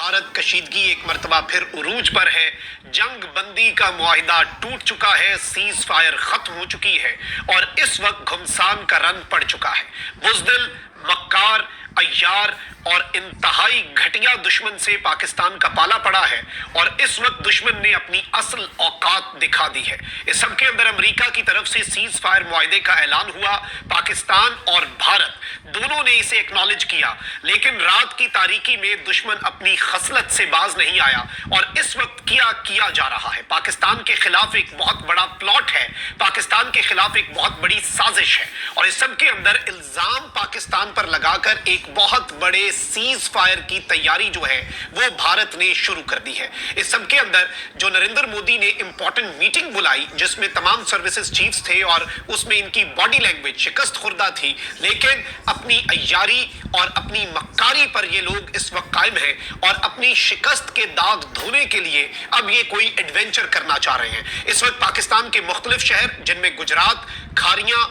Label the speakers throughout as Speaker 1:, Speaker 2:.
Speaker 1: भारत कशीदगी एक मर्तबा फिर उरूज पर है। जंग बंदी का मुआहिदा टूट चुका है, सीज फायर खत्म हो चुकी है और इस वक्त घुमसान का रन पड़ चुका है। बुज़दिल, मक्कार, अय्यार और इंतहाई घटिया दुश्मन से पाकिस्तान का पाला पड़ा है और इस वक्त दुश्मन ने अपनी असल औकात दिखा दी है। इस सब के अंदर अमेरिका की तरफ से सीज फायर मुआहिदे का ऐलान हुआ। पाकिस्तान और भारत दोनों ने इसे एक्नॉलेज किया, लेकिन रात की तारीकी में दुश्मन अपनी खसलत से बाज नहीं आया और इस वक्त क्या किया जा रहा है। पाकिस्तान के खिलाफ एक बहुत बड़ा प्लॉट है, पाकिस्तान के खिलाफ एक बहुत बड़ी साजिश है और इस सब के अंदर इल्जाम पाकिस्तान पर लगाकर एक बहुत बड़े सीज फायर की तैयारी जो है वो भारत ने शुरू कर दी है। इस सब के अंदर जो नरेंद्र मोदी ने इंपॉर्टेंट मीटिंग बुलाई जिसमें तमाम सर्विसेज चीफ्स थे और उसमें इनकी बॉडी लैंग्वेज शिकस्त खुर्दा थी, लेकिन अपनी अय्यारी और अपनी मक्कारी पर ये लोग इस वक्त कायम हैं और अपनी शिकस्त के दाग धोने के लिए अब ये कोई एडवेंचर करना चाह रहे हैं। इस वक्त पाकिस्तान के मुख्तलिफ शहर जिनमें गुजरात, खारियां,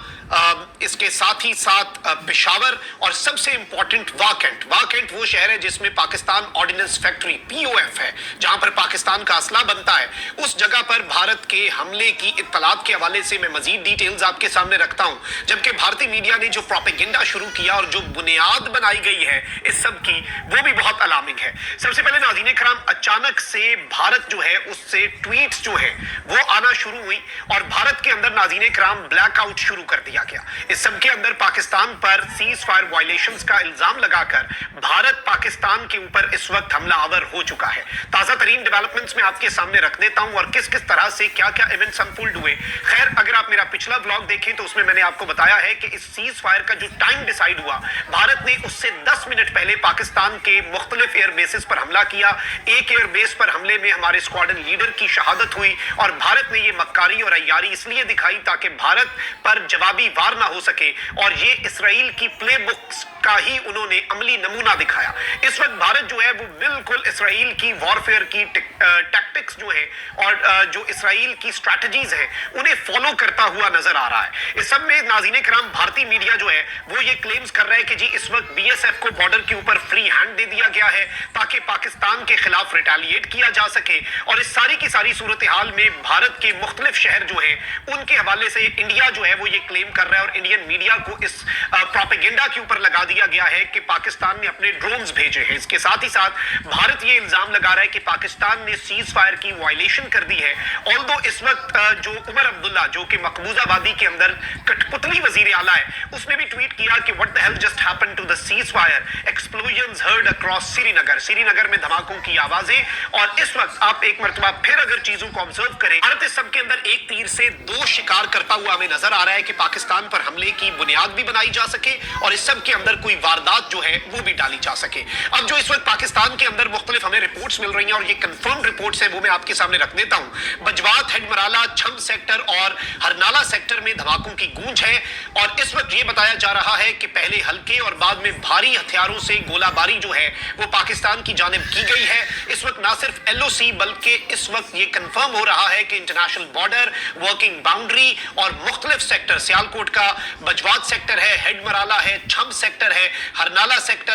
Speaker 1: इसके साथ ही साथ पेशावर और सबसे इंपॉर्टेंट वाकेंट वो शहर है जिसमें पाकिस्तान ऑर्डिनेंस फैक्ट्री पीओएफ है, जहां पर पाकिस्तान का असला बनता है। उस जगह पर भारत के हमले की इत्तलात के हवाले से मैं मजीद डिटेल्स आपके सामने रखता हूं, जबकि भारतीय मीडिया ने जो प्रोपेगेंडा शुरू किया और जो बुनियाद बनाई गई है इस सब की वो भी बहुत अलार्मिंग है। सबसे पहले नाज़रीन कराम, अचानक से भारत जो है उससे ट्वीट्स जो है वो आना शुरू हुई और भारत के अंदर नाज़रीन कराम ब्लैकआउट शुरू कर दिया गया। इस सब के अंदर पाकिस्तान पर सीज फायर वायलेशंस का इल्जाम लगाकर भारत पाकिस्तान के ऊपर इस वक्त हमला आवर हो चुका है। ताजा तरीन डेवलपमेंट्स में आपके सामने रख देता हूं और किस किस तरह से क्या क्या इवेंट्स अनफोल्ड हुए। खैर, अगर आप मेरा पिछला ब्लॉग देखें तो उसमें मैंने आपको बताया है कि इस सीज फायर का जो टाइम डिसाइड हुआ, भारत ने उससे 10 मिनट पहले पाकिस्तान के मुख्तलिफ एयर बेसिस पर हमला किया। एक एयर बेस पर हमले में हमारे स्क्वाड्रन लीडर की शहादत हुई और भारत ने ये मक्कारी और अय्यारी इसलिए दिखाई ताकि भारत पर जवाबी वार ना हो सके और ये इसराइल की प्ले बुक्स का ही उन्होंने अमली नमूना दिखाया। इस वक्त भारत जो है वो बिल्कुल इसराइल की वॉरफेयर की टैक्टिक्स जो है और जो इसराइल की स्ट्रैटेजीज हैं उन्हें फॉलो करता हुआ नजर आ रहा है। इस सब में नाज़रीन कराम भारतीय मीडिया जो है वो ये क्लेम्स कर रहा है कि जी इस वक्त बीएसएफ को बॉर्डर के ऊपर फ्री हैंड दे दिया गया है ताकि पाकिस्तान के खिलाफ रिटेलिएट किया जा सके और इस सारी की सारी सूरत हाल में भारत के मुख्तलिफ शहर जो है उनके हवाले से इंडिया जो है वो ये क्लेम कर रहा है और इंडियन मीडिया को इस प्रोपेगेंडा के ऊपर लगा दिया गया है कि पाकिस्तान ने अपने ड्रोन्स भेजे हैं। इसके साथ ही साथ भारत ये इल्जाम लगा रहा है कि पाकिस्तान ने सीज फायर की वायलेशन कर दी है। ऑल्दो इस वक्त जो उमर अब्दुल्ला जो कि मकबूजा वादी के अंदर कठपुतली वजीर आला है, उसने भी ट्वीट किया कि what the hell just happened to the ceasefire, explosions heard across Srinagar में धमाकों की आवाजें। और इस वक्त आप एक मरतबा फिर अगर चीजों को ऑब्जर्व करें, भारत इस सब के अंदर एक तीर से दो शिकार करता हुआ हमें नजर आ रहा है कि पाकिस्तान पर हमले की बुनियाद भी बनाई जा सके और इस सब के अंदर कोई वारदात जो है वो भी डाली जा सके। अब जो इस वक्त पाकिस्तान के अंदर मुख्तलिफ हमें रिपोर्ट्स मिल रही हैं और ये कंफर्म रिपोर्ट्स हैं वो मैं आपके सामने रख देता हूं। बजवात, हेडमराला, छम सेक्टर और हरनाला सेक्टर में धमाकों की गूंज है और इस वक्त ये बताया जा रहा है कि पहले हल्के और बाद में भारी हथियारों से गोलाबारी जो है वो पाकिस्तान की जानिब की गई है। इस वक्त ना सिर्फ एलओसी बल्कि इस वक्त ये कंफर्म हो रहा है कि इंटरनेशनल बॉर्डर, वर्किंग बाउंड्री और मुख्तलिफ सेक्टर, सियालकोट का बजवात सेक्टर है, हेडमराला है, छम सेक्टर है, हरनाला सेक्टर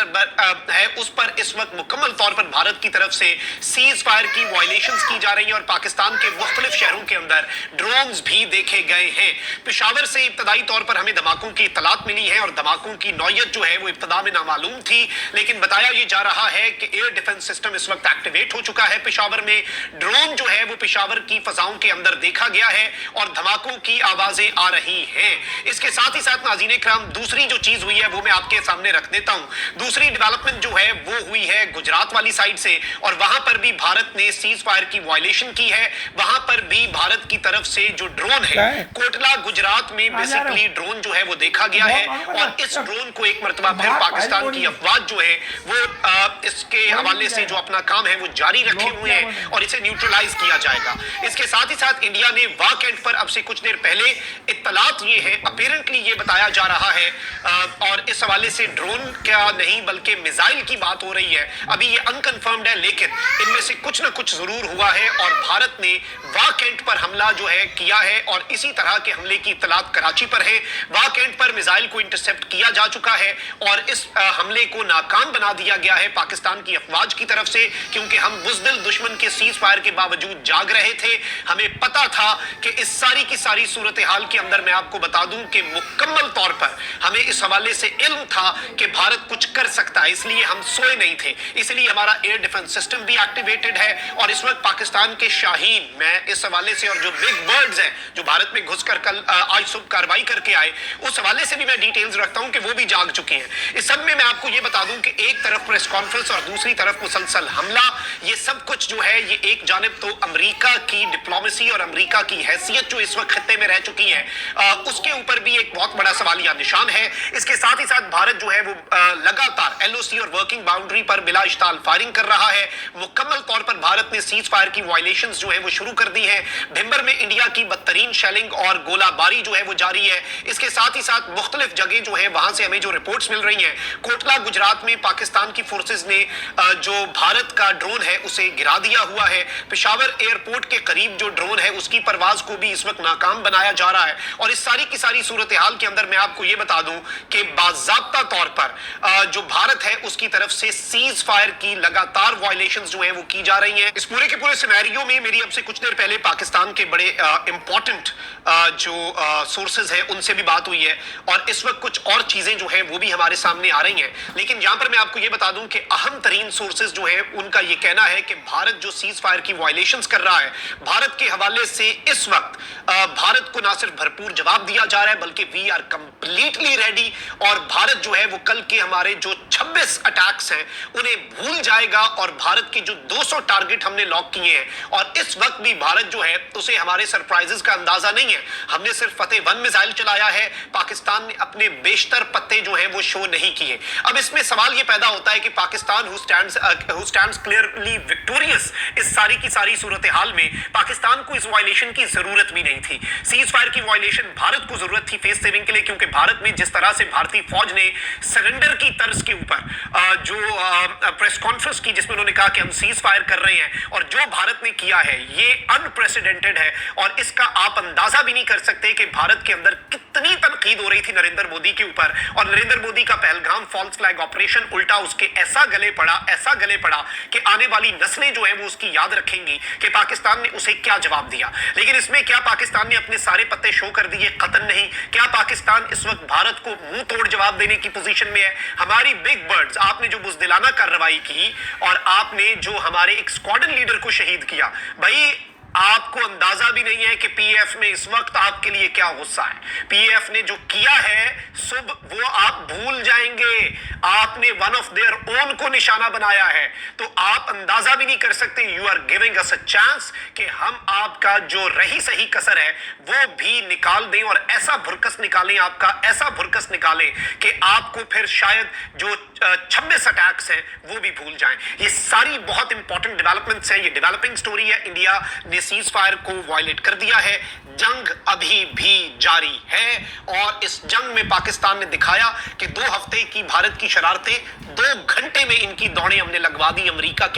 Speaker 1: है, उस पर इस वक्त मुकम्मल तौर पर भारत की तरफ से सीज फायर की वायलेशंस की जा रही है और पाकिस्तान के मुख्तलिफ शहरों के अंदर ड्रोन्स भी देखे गए हैं। पेशावर से इब्तदाई तौर पर हमें धमाकों की इत्तलात मिली है और धमाकों की नौयत जो है वो इब्तदा में नामालूम थी, लेकिन बताया ये जा रहा है कि एयर डिफेंस सिस्टम इस वक्त एक्टिवेट हो चुका है पेशावर में। ड्रोन जो है वो पेशावर की फजाओं के अंदर देखा गया है और धमाकों की आवाजें आ रही हैं। इसके साथ ही साथ नाज़रीन इकराम दूसरी जो चीज हुई है वो मैं आपके सामने रख देता हूं। दूसरी डेवलपमेंट जो है वो हुई है गुजरात वाली साइड से और वहां पर भी भारत ने सीज फायर की वायलेशन की है। वहां पर भी भारत की तरफ से जो ड्रोन है कोटला गुजरात में बेसिकली ड्रोन जो है वो देखा गया है और इस ड्रोन को एक मरतबा फिर पाकिस्तान की अफवाज जो है वो इसके हवाले से जो अपना काम है वो जारी रखे हुए हैं और इसे न्यूट्रलाइज किया जाएगा। इसके साथ ही साथ इंडिया ने वाक एंड पर अब से कुछ देर पहले इत्तलात ये है अपेरेंटली ये बताया जा रहा है और इस हवाले से ड्रोन क्या नहीं बल्कि मिसाइल की बात हो रही है। अभी ये अनकंफर्म्ड है, लेकिन इनमें से कुछ ना कुछ जरूर हुआ है और भारत ने वाह कैंट पर हमला जो है किया है और इसी तरह के हमले की इत्तलात कराची पर है। वाह कैंट पर मिसाइल को इंटरसेप्ट किया जा चुका है और इस हमले को नाकाम बना दिया गया है पाकिस्तान की अफवाज की तरफ से, क्योंकि हम बुज़दिल दुश्मन के सीज फायर के बावजूद जाग रहे थे। हमें पता था कि इस सारी की सारी सूरत हाल के अंदर मैं आपको बता दूं कि मुकम्मल तौर पर हमें इस हवाले से इल्म था कि भारत कुछ कर सकता है, इसलिए हम सोए नहीं थे। इसलिए हमारा एयर डिफेंस सिस्टम भी एक्टिवेटेड है और इस वक्त पाकिस्तान के शाहीन, मैं इस हवाले से, और जो बिग बर्ड्स हैं जो भारत में घुसकर कल आज सुबह कार्रवाई करके आए, उस हवाले से भी मैं डिटेल्स रखता हूं कि वो भी जाग चुके हैं। इस सब में मैं आपको ये बता दूं कि एक तरफ प्रेस कॉन्फ्रेंस और दूसरी तरफ मुसलसल हमला, ये सब कुछ जो है ये एक जानिब तो अमेरिका की डिप्लोमेसी और अमेरिका की हैसियत जो इस वक्त खत्ते में रह चुकी है उसके ऊपर भी एक बहुत बड़ा सवालिया निशान है। इसके साथ ही साथ भारत जो है वो लगातार एलओसी और वर्किंग बाउंड्री पर बिला इश्ताल फायरिंग कर रहा है। मुकम्मल तौर पर भारत ने सीज फायर की वायलेशंस जो है वो शुरू कर दी है। भिंबर में इंडिया की बदतरीन शेलिंग और गोलाबारी जो है वो जारी है। इसके साथ ही साथ मुख्तलिफ जगह जो है वहां से हमें जो रिपोर्ट्स मिल रही हैं, कोटला गुजरात में पाकिस्तान की फोर्सेज ने जो भारत का ड्रोन है उसे गिरा दिया हुआ है। पेशावर एयरपोर्ट के करीब जो ड्रोन है उसकी परवाज को भी इस वक्त नाकाम बनाया जा रहा है। और इस सारी की सारी सूरत हाल के अंदर मैं आपको यह बता दूं कि बाज़ाब्ता तौर पर जो भारत है उसकी तरफ से सीज फायर की लगातार वायलेशंस जो है वो की जा रही हैं। इस पूरे के पूरे सिनेरियो में मेरी अब से कुछ देर पहले पाकिस्तान के बड़े इंपॉर्टेंट जो सोर्सेज हैं उनसे भी बात हुई है और इस वक्त कुछ और चीजें जो है वो भी हमारे सामने आ रही हैं। लेकिन यहां पर मैं आपको ये बता दूं कि अहम तरीन सोर्सेज जो है उनका ये कहना है कि भारत जो सीज फायर की वायलेशंस कर रहा है, भारत के हवाले से इस वक्त भारत को ना सिर्फ भरपूर जवाब दिया जा रहा है बल्कि वी आर कंप्लीटली रेडी। और भारत जो है वो कल के हमारे जो 26 अटैक्स हैं उन्हें भूल जाएगा और भारत के जो 200 टारगेट हमने लॉक किए हैं, और इस वक्त भी भारत जो है उसे हमारे सरप्राइजेस का अंदाजा नहीं है। हमने सिर्फ फतेह 1 मिसाइल चलाया है, पाकिस्तान ने अपने बेशतर पत्ते जो है वो शो नहीं किए। अब इसमें सवाल ये पैदा होता है कि Pakistan who stands clearly victorious इस सारी की सारी सूरत हाल में, पाकिस्तान को इस वायलेशन की जरूरत भी नहीं थी। सीज फायर की वायलेशन भारत को जरूरत थी फेस सेविंग के लिए, क्योंकि भारत में जिस तरह से भारतीय फौज ने सरेंडर की तर्ज के ऊपर जो प्रेस कॉन्फ्रेंस की जिसमें उन्होंने कहा कि हम सीज फायर कर रहे हैं, और जो भारत ने किया है ये अनप्रेसिडेंटेड है। और इसका आप अंदाजा भी नहीं कर सकते कि भारत के अंदर कितनी तनकीद हो रही थी नरेंद्र मोदी के ऊपर, और नरेंद्र मोदी का पहलगाम फॉल्स फ्लैग ऑपरेशन उल्टा उसके ऐसा गले पड़ा कि आने वाली नस्लें जो है वो उसकी याद रखेंगी कि पाकिस्तान ने उसे क्या जवाब दिया। लेकिन इसमें क्या पाकिस्तान ने अपने सारे पत्ते शो कर दिए? कतन नहीं। क्या पाकिस्तान इस वक्त भारत को मुंह तोड़ जवाब देने की पोजीशन में है? हमारी बिग बर्ड्स, आपने जो बुज़दिलाना कार्रवाई की और आपने जो हमारे एक स्क्वाड्रन लीडर को शहीद किया, भाई आपको अंदाजा भी नहीं है कि पीएफ में इस वक्त आपके लिए क्या गुस्सा है। पीएफ ने जो किया है सुबह वो आप भूल जाएंगे। आपने वन ऑफ देयर ओन को निशाना बनाया है, तो आप अंदाजा भी नहीं कर सकते। You are giving us a chance कि हम आपका जो रही सही कसर है वो भी निकाल दें और ऐसा भुरकस निकालें, आपका ऐसा भुरकस निकालें कि आपको फिर शायद जो 26 अटैक्स हैं वो भी भूल जाएं। ये सारी बहुत इंपॉर्टेंट डेवलपमेंट्स हैं, ये डेवलपिंग स्टोरी है। इंडिया ने सीज फायर को वायलेट कर दिया है, जंग अभी भी जारी है और इस जंग में पाकिस्तान ने दिखाया कि 2 हफ्ते की भारत की शरारतें 2 घंटे में इनकी दौड़ें हमने लगवा दी अमेरिका के